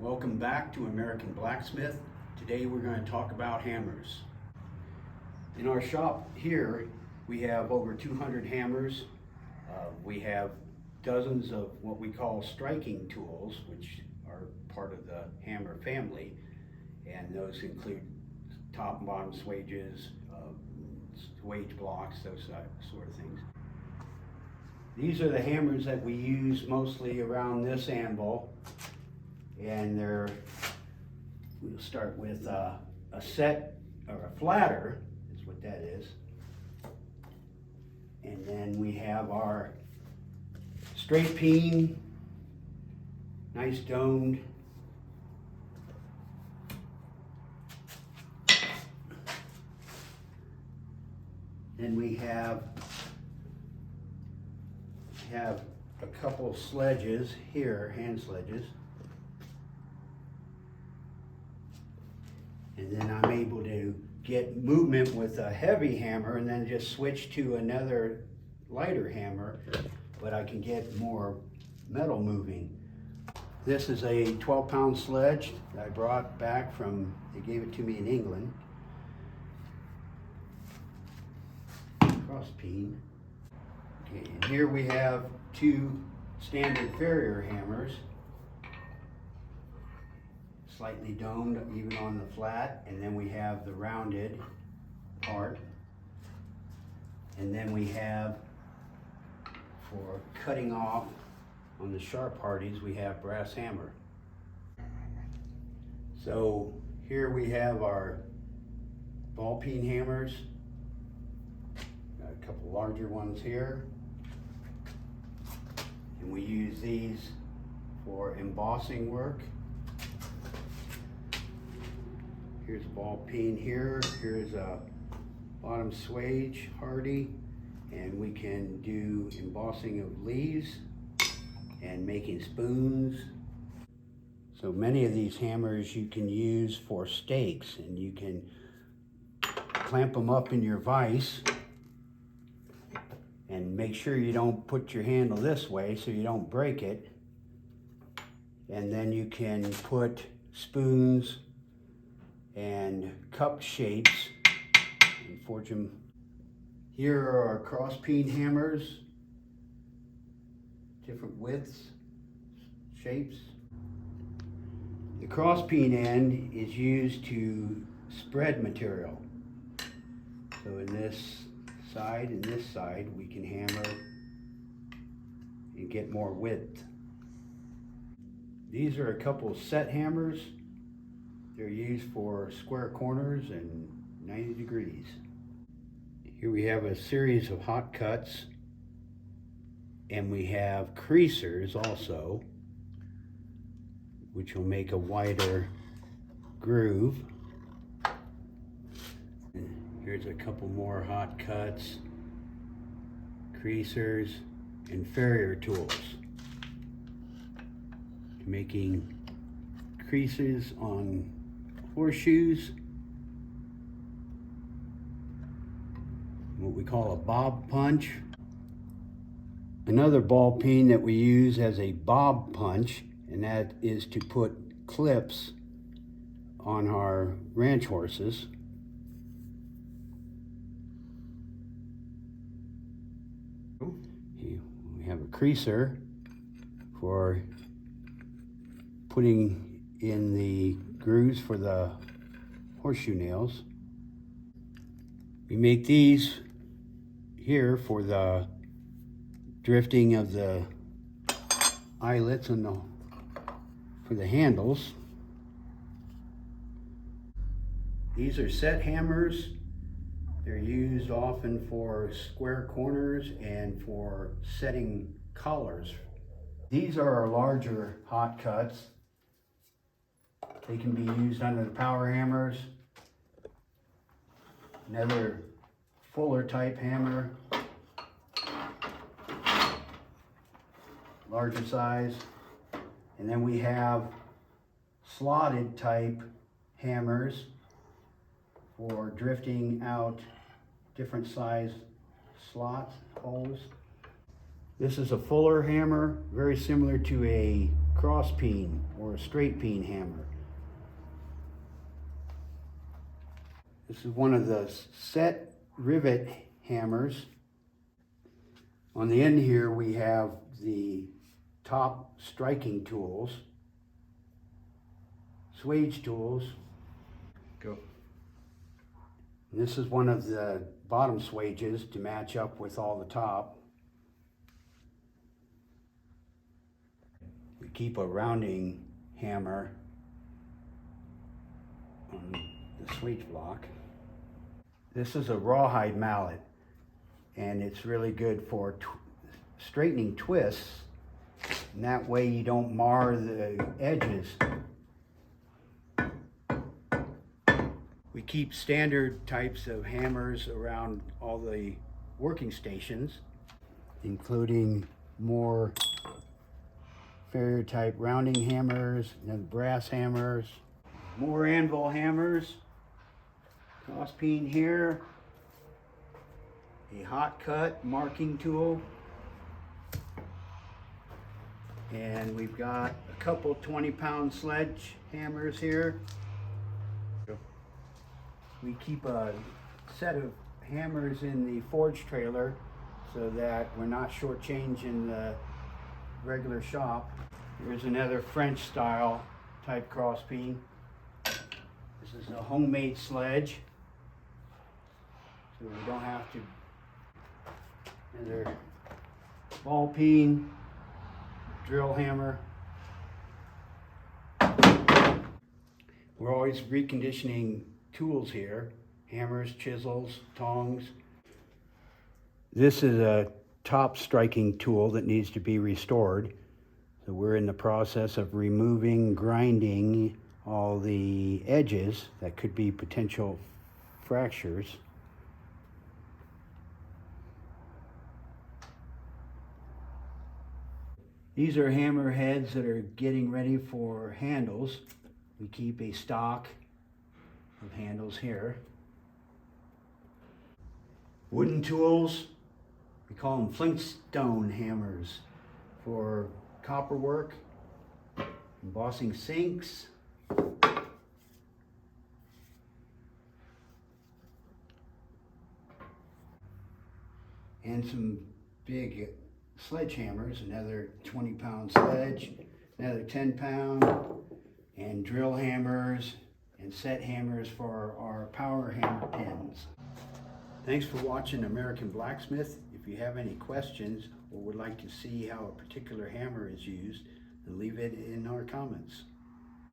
Welcome back to American Blacksmith. Today we're going to talk about hammers. In our shop here we have over 200 hammers. We have dozens of what we call striking tools, which are part of the hammer family, and those include top and bottom swages, swage blocks, those sort of things. These are the hammers that we use mostly around this anvil, and we'll start with a set or a flatter is what that is, and then we have our straight peen, nice domed, then we have a couple sledges here, hand sledges, and then I'm able to get movement with a heavy hammer and then just switch to another lighter hammer, but I can get more metal moving. This is a 12-pound sledge that I brought back from, they gave it to me in England. Cross peen. Okay, and here we have two standard farrier hammers, slightly domed even on the flat, and then we have the rounded part, and then we have, for cutting off on the sharp parties, we have brass hammer. So here we have our ball peen hammers. Got a couple larger ones here, and we use these for embossing work. Here's a ball peen here. Here's a bottom swage hardy, and we can do embossing of leaves and making spoons. So many of these hammers you can use for stakes, and you can clamp them up in your vise and make sure you don't put your handle this way so you don't break it. And then you can put spoons and cup shapes and forge them. Here are our cross peen hammers, different widths, shapes. The cross peen end is used to spread material. So in this side and this side, we can hammer and get more width. These are a couple set hammers. They're used for square corners and 90 degrees. Here we have a series of hot cuts, and we have creasers also, which will make a wider groove. Here's a couple more hot cuts, creasers, and farrier tools. Making creases on horseshoes, what we call a bob punch. Another ball peen that we use as a bob punch, and that is to put clips on our ranch horses. We have a creaser for putting in the grooves for the horseshoe nails. We make these here for the drifting of the eyelets and for the handles. These are set hammers. They're used often for square corners and for setting collars. These are our larger hot cuts. They can be used under the power hammers. Another fuller type hammer, larger size. And then we have slotted type hammers for drifting out different size slots, holes. This is a fuller hammer, very similar to a cross peen or a straight peen hammer. This is one of the set rivet hammers. On the end here we have the top striking tools, swage tools. Go. And this is one of the bottom swages to match up with all the top. We keep a rounding hammer on the swage block. This is a rawhide mallet, and it's really good for straightening twists, and that way you don't mar the edges. We keep standard types of hammers around all the working stations, including more Farrier type rounding hammers and brass hammers, more anvil hammers, cross peen here, a hot cut marking tool, and we've got a couple 20-pound sledge hammers here. We keep a set of hammers in the forge trailer so that we're not shortchanging the regular shop. Here's another French style type cross peen. This is a homemade sledge, so we don't have to. Another ball peen, drill hammer. We're always reconditioning tools here, hammers, chisels, tongs. This is a top striking tool that needs to be restored. So we're in the process of removing, grinding all the edges that could be potential fractures. These are hammer heads that are getting ready for handles. We keep a stock of handles here. Wooden tools, we call them Flintstone hammers for copper work, embossing sinks, and some big sledgehammers, another 20-pound sledge, another 10-pound, and drill hammers and set hammers for our power hammer pins. Thanks for watching American Blacksmith. If you have any questions or would like to see how a particular hammer is used, then leave it in our comments.